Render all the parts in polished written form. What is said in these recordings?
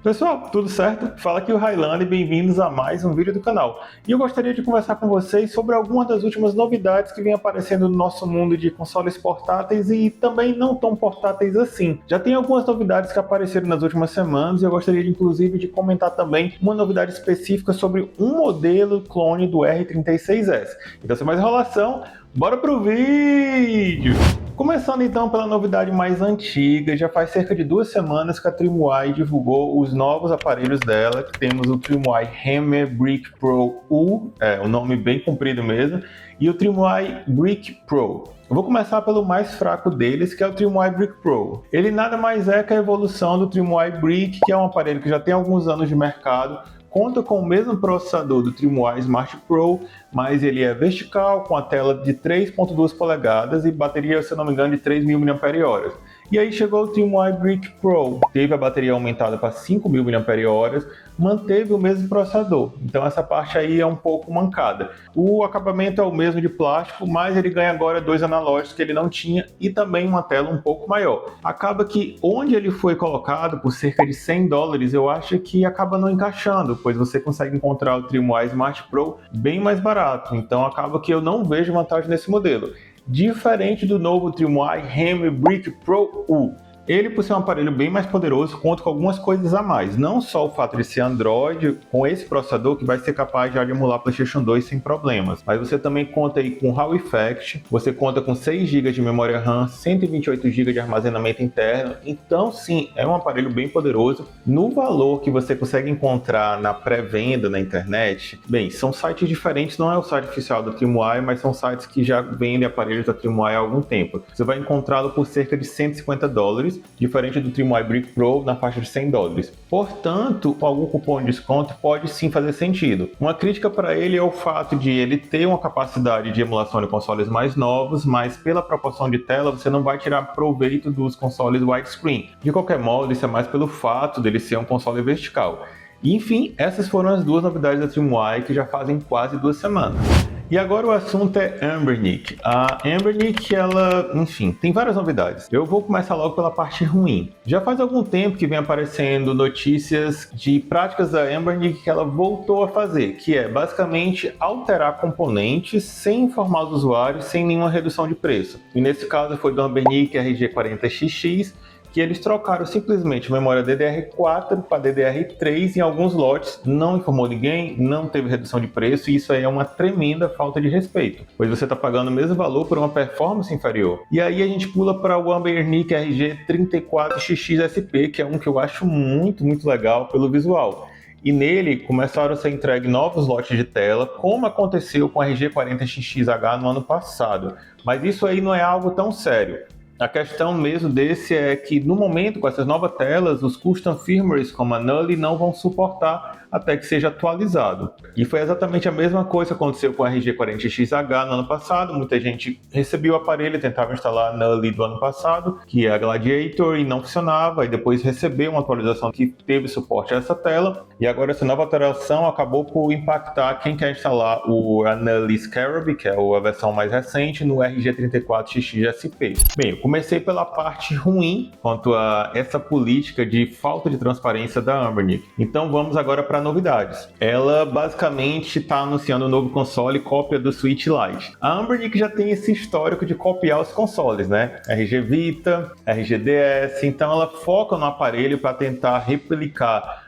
Pessoal, tudo certo? Fala aqui o Railan e bem-vindos a mais um vídeo do canal. E eu gostaria de conversar com vocês sobre algumas das últimas novidades que vêm aparecendo no nosso mundo de consoles portáteis e também não tão portáteis assim. Já tem algumas novidades que apareceram nas últimas semanas e eu gostaria inclusive de comentar também uma novidade específica sobre um modelo clone do R36S. Então, sem mais enrolação, bora pro vídeo! Começando então pela novidade mais antiga, já faz cerca de 2 semanas que a Trimwire divulgou os novos aparelhos dela, que temos o Trimwire Hammer Brick Pro U, o nome bem comprido mesmo, e o Trimwire Brick Pro. Eu vou começar pelo mais fraco deles, que é o Trimwire Brick Pro. Ele nada mais é que a evolução do Trimwire Brick, que é um aparelho que já tem alguns anos de mercado, conta com o mesmo processador do Trimwire Smart Pro, mas ele é vertical, com a tela de 3.2 polegadas e bateria, se não me engano, de 3.000 mAh. E aí chegou o Trimwire Brick Pro, teve a bateria aumentada para 5.000 mAh, manteve o mesmo processador, então essa parte aí é um pouco mancada. O acabamento é o mesmo de plástico, mas ele ganha agora 2 analógicos que ele não tinha e também uma tela um pouco maior. Acaba que onde ele foi colocado por cerca de $100, eu acho que acaba não encaixando, pois você consegue encontrar o Trimwire Smart Pro bem mais barato, então acaba que eu não vejo vantagem nesse modelo. Diferente do novo Trimwire Hammer Brick Pro U. Ele, por ser um aparelho bem mais poderoso, conta com algumas coisas a mais. Não só o fato de ser Android, com esse processador que vai ser capaz de emular PlayStation 2 sem problemas. Mas você também conta aí com Hall Effect, você conta com 6 GB de memória RAM, 128 GB de armazenamento interno. Então sim, é um aparelho bem poderoso. No valor que você consegue encontrar na pré-venda na internet, bem, são sites diferentes, não é o site oficial da Trimwire, mas são sites que já vendem aparelhos da Trimwire há algum tempo. Você vai encontrá-lo por cerca de $150, diferente do Trimwire Brick Pro na faixa de $100. Portanto, algum cupom de desconto pode sim fazer sentido. Uma crítica para ele é o fato de ele ter uma capacidade de emulação de consoles mais novos, mas pela proporção de tela você não vai tirar proveito dos consoles widescreen. De qualquer modo, isso é mais pelo fato dele ser um console vertical. Enfim, essas foram as duas novidades da Trimwire que já fazem quase 2 semanas. E agora o assunto é Anbernic. A Anbernic, ela, enfim, tem várias novidades. Eu vou começar logo pela parte ruim. Já faz algum tempo que vem aparecendo notícias de práticas da Anbernic que ela voltou a fazer, que é basicamente alterar componentes sem informar os usuários, sem nenhuma redução de preço. E nesse caso foi do Anbernic RG40XX, que eles trocaram simplesmente memória DDR4 para DDR3 em alguns lotes, não informou ninguém, não teve redução de preço, e isso aí é uma tremenda falta de respeito, pois você está pagando o mesmo valor por uma performance inferior. E aí a gente pula para o Anbernic RG34XX-SP, que é um que eu acho muito legal pelo visual. E nele começaram a ser entregues novos lotes de tela, como aconteceu com o RG40XXH no ano passado. Mas isso aí não é algo tão sério. A questão mesmo desse é que, no momento, com essas novas telas, os custom firmwares como a Nully não vão suportar até que seja atualizado. E foi exatamente a mesma coisa que aconteceu com a RG40XH no ano passado. Muita gente recebeu o aparelho e tentava instalar a Nully do ano passado, que é a Gladiator, e não funcionava, e depois recebeu uma atualização que teve suporte a essa tela, e agora essa nova atualização acabou por impactar quem quer instalar a Nully Scarab, que é a versão mais recente, no RG34XX-SP. Bem, eu comecei pela parte ruim quanto a essa política de falta de transparência da Anbernic. Então vamos agora para novidades. Ela basicamente está anunciando um novo console cópia do Switch Lite. A Anbernic já tem esse histórico de copiar os consoles, né? RG Vita, RG DS, então ela foca no aparelho para tentar replicar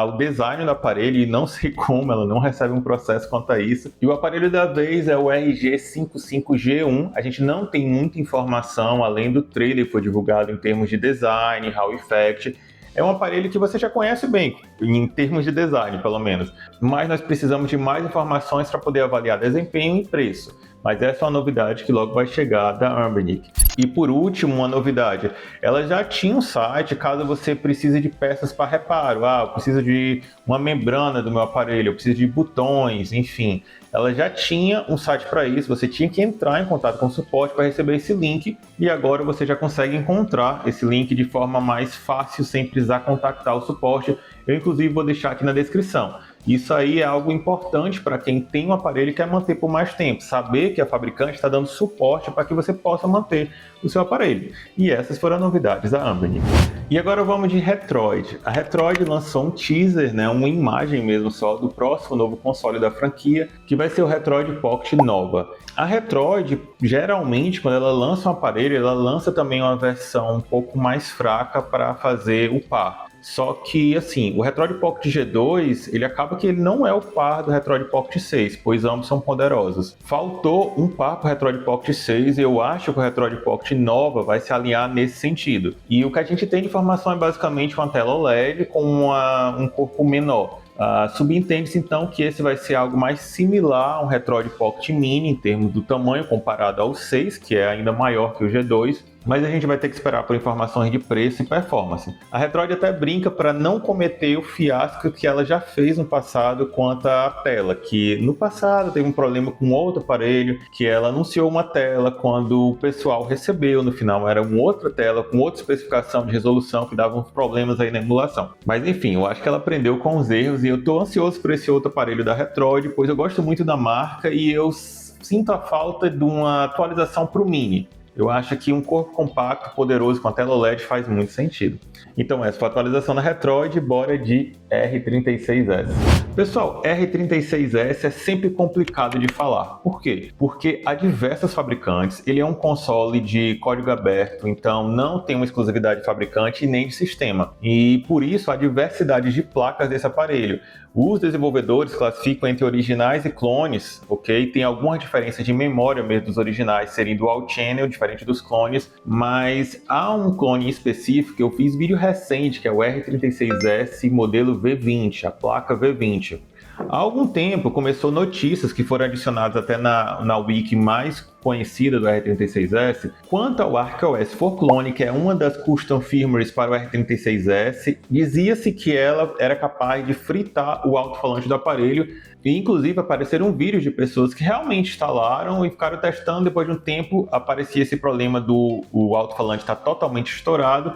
o design do aparelho, e não sei como ela não recebe um processo quanto a isso. E o aparelho da vez é o RG55G1. A gente não tem muita informação além do trailer que foi divulgado em termos de design, Hall Effect. É um aparelho que você já conhece bem, em termos de design, pelo menos. Mas nós precisamos de mais informações para poder avaliar desempenho e preço. Mas essa é uma novidade que logo vai chegar da Anbernic. E por último, uma novidade. Ela já tinha um site caso você precise de peças para reparo. Eu preciso de uma membrana do meu aparelho, eu preciso de botões, enfim. Ela já tinha um site para isso, você tinha que entrar em contato com o suporte para receber esse link, e agora você já consegue encontrar esse link de forma mais fácil, sem precisar contactar o suporte. Eu inclusive vou deixar aqui na descrição. Isso aí é algo importante para quem tem um aparelho e quer manter por mais tempo, saber que a fabricante está dando suporte para que você possa manter o seu aparelho. E essas foram as novidades da Ambient. E agora vamos de Retroid. A Retroid lançou um teaser, né, uma imagem mesmo só, do próximo novo console da franquia, que vai ser o Retroid Pocket Nova. A Retroid, geralmente, quando ela lança um aparelho, ela lança também uma versão um pouco mais fraca para fazer o par. Só que, assim, o Retroid Pocket G2, ele acaba que ele não é o par do Retroid Pocket 6, pois ambos são poderosos. Faltou um par para o Retroid Pocket 6 e eu acho que o Retroid Pocket Nova vai se alinhar nesse sentido. E o que a gente tem de informação é basicamente uma tela OLED com um corpo menor. Subentende-se então que esse vai ser algo mais similar a um Retroid Pocket Mini em termos do tamanho comparado ao 6, que é ainda maior que o G2, mas a gente vai ter que esperar por informações de preço e performance. A Retroid até brinca para não cometer o fiasco que ela já fez no passado quanto à tela, que no passado teve um problema com outro aparelho, que ela anunciou uma tela quando o pessoal recebeu, no final era uma outra tela com outra especificação de resolução que dava uns problemas aí na emulação. Mas enfim, eu acho que ela aprendeu com os erros e eu estou ansioso por esse outro aparelho da Retroid, pois eu gosto muito da marca e eu sinto a falta de uma atualização para o Mini. Eu acho que um corpo compacto, poderoso, com a tela OLED faz muito sentido. Então essa foi a atualização da Retroid, bora de R36S. Pessoal, R36S é sempre complicado de falar. Por quê? Porque há diversas fabricantes, ele é um console de código aberto, então não tem uma exclusividade de fabricante e nem de sistema. E por isso há diversidade de placas desse aparelho. Os desenvolvedores classificam entre originais e clones, ok? Tem algumas diferenças de memória mesmo dos originais serem dual channel, diferente dos clones, mas há um clone específico, eu fiz vídeo recente, que é o R36S modelo V20, a placa V20. Há algum tempo começou notícias que foram adicionadas até na wiki mais conhecida do R36S, quanto ao ArcOS for Clone, que é uma das custom firmwares para o R36S, dizia-se que ela era capaz de fritar o alto-falante do aparelho, e inclusive apareceram vídeos de pessoas que realmente instalaram e ficaram testando. Depois de um tempo aparecia esse problema do alto-falante estar totalmente estourado.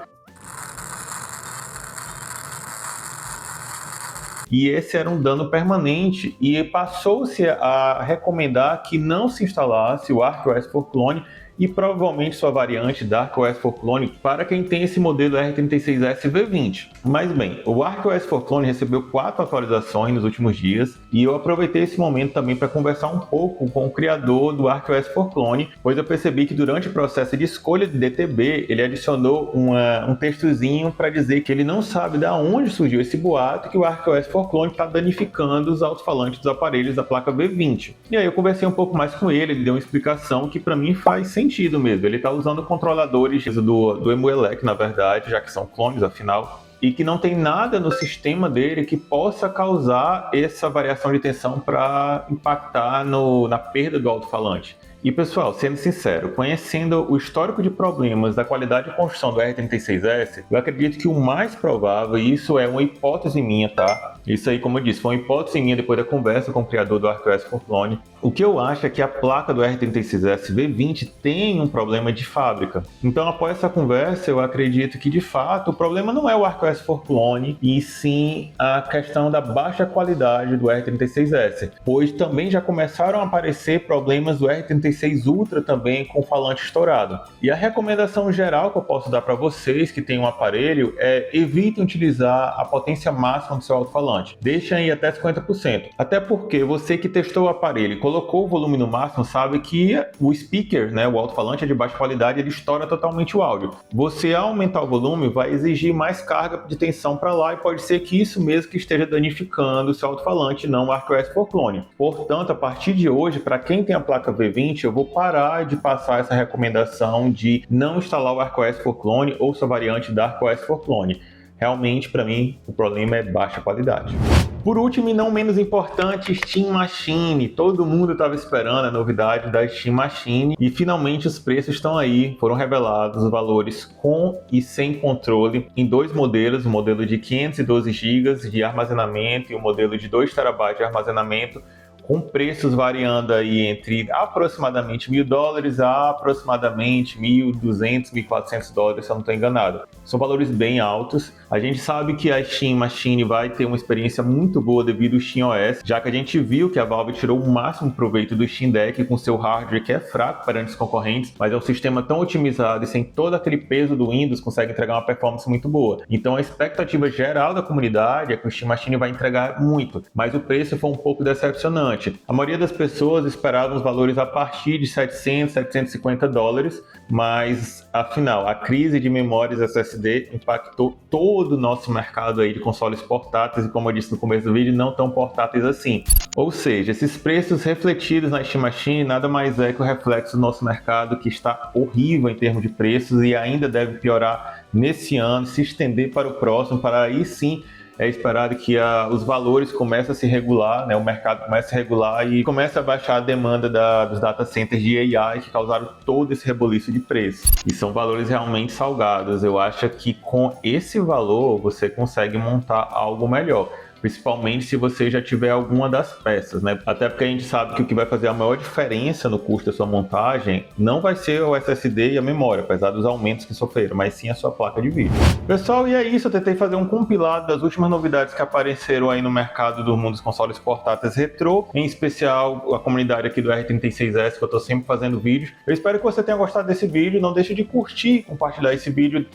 E esse era um dano permanente e passou-se a recomendar que não se instalasse o ArcOS for Clone e provavelmente sua variante da ArcOS for Clone para quem tem esse modelo R36S V20. Mas bem, o ArcOS for Clone recebeu 4 atualizações nos últimos dias e eu aproveitei esse momento também para conversar um pouco com o criador do ArcOS for Clone, pois eu percebi que durante o processo de escolha de DTB ele adicionou um textozinho para dizer que ele não sabe de onde surgiu esse boato que o ArcOS for Clone está danificando os alto-falantes dos aparelhos da placa V20. E aí eu conversei um pouco mais com ele deu uma explicação que para mim faz sentido mesmo. Ele está usando controladores do Emuelec, na verdade, já que são clones, afinal, e que não tem nada no sistema dele que possa causar essa variação de tensão para impactar na perda do alto-falante. E pessoal, sendo sincero, conhecendo o histórico de problemas da qualidade de construção do R36S, eu acredito que o mais provável, e isso é uma hipótese minha, tá? Isso aí, como eu disse, foi uma hipótese minha depois da conversa com o criador do ArcOS for Clone. O que eu acho é que a placa do R36S V20 tem um problema de fábrica. Então, após essa conversa, eu acredito que, de fato, o problema não é o ArcOS for Clone, e sim a questão da baixa qualidade do R36S, pois também já começaram a aparecer problemas do R36 Ultra também com falante estourado. E a recomendação geral que eu posso dar para vocês que têm um aparelho é evitem utilizar a potência máxima do seu alto-falante. Deixem aí até 50%. Até porque você que testou o aparelho e colocou o volume no máximo sabe que o speaker, né, o alto-falante é de baixa qualidade, ele estoura totalmente o áudio. Você, ao aumentar o volume, vai exigir mais carga de tensão para lá e pode ser que isso mesmo que esteja danificando o seu alto-falante, não o ArcOS for Clone. Portanto, a partir de hoje, para quem tem a placa V20, eu vou parar de passar essa recomendação de não instalar o ArcOS for Clone ou sua variante da ArcOS for Clone. Realmente, para mim, o problema é baixa qualidade. Por último e não menos importante, Steam Machine. Todo mundo estava esperando a novidade da Steam Machine e finalmente os preços estão aí. Foram revelados os valores com e sem controle em 2 modelos, o modelo de 512 GB de armazenamento e o modelo de 2 TB de armazenamento, com preços variando aí entre aproximadamente $1.000 a aproximadamente $1.200, $1.400, se eu não estou enganado. São valores bem altos. A gente sabe que a Steam Machine vai ter uma experiência muito boa devido ao SteamOS, já que a gente viu que a Valve tirou o máximo proveito do Steam Deck com seu hardware que é fraco perante os concorrentes, mas é um sistema tão otimizado e sem todo aquele peso do Windows consegue entregar uma performance muito boa. Então a expectativa geral da comunidade é que o Steam Machine vai entregar muito, mas o preço foi um pouco decepcionante. A maioria das pessoas esperava os valores a partir de $700, $750, mas afinal a crise de memórias SSD impactou todo o nosso mercado aí de consoles portáteis e, como eu disse no começo do vídeo, não tão portáteis assim. Ou seja, esses preços refletidos na Steam Machine nada mais é que o reflexo do nosso mercado, que está horrível em termos de preços e ainda deve piorar nesse ano, se estender para o próximo, para aí sim é esperado que os valores comecem a se regular, né? O mercado comece a regular e comece a baixar a demanda dos data centers de AI que causaram todo esse reboliço de preço. E são valores realmente salgados. Eu acho que com esse valor você consegue montar algo melhor, principalmente se você já tiver alguma das peças, né? Até porque a gente sabe que o que vai fazer a maior diferença no custo da sua montagem não vai ser o SSD e a memória, apesar dos aumentos que sofreram, mas sim a sua placa de vídeo. Pessoal, e é isso. Eu tentei fazer um compilado das últimas novidades que apareceram aí no mercado do mundo dos consoles portáteis retrô, em especial a comunidade aqui do R36S, que eu tô sempre fazendo vídeos. Eu espero que você tenha gostado desse vídeo. Não deixe de curtir e compartilhar esse vídeo.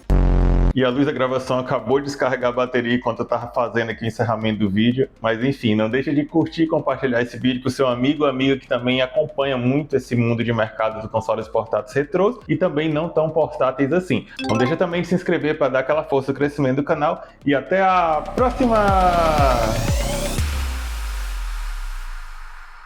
E a luz da gravação acabou de descarregar a bateria enquanto eu estava fazendo aqui o encerramento do vídeo. Mas enfim, não deixe de curtir e compartilhar esse vídeo com o seu amigo ou amiga que também acompanha muito esse mundo de mercado dos consoles portáteis retrôs e também não tão portáteis assim. Não deixe também de se inscrever para dar aquela força no crescimento do canal. E até a próxima!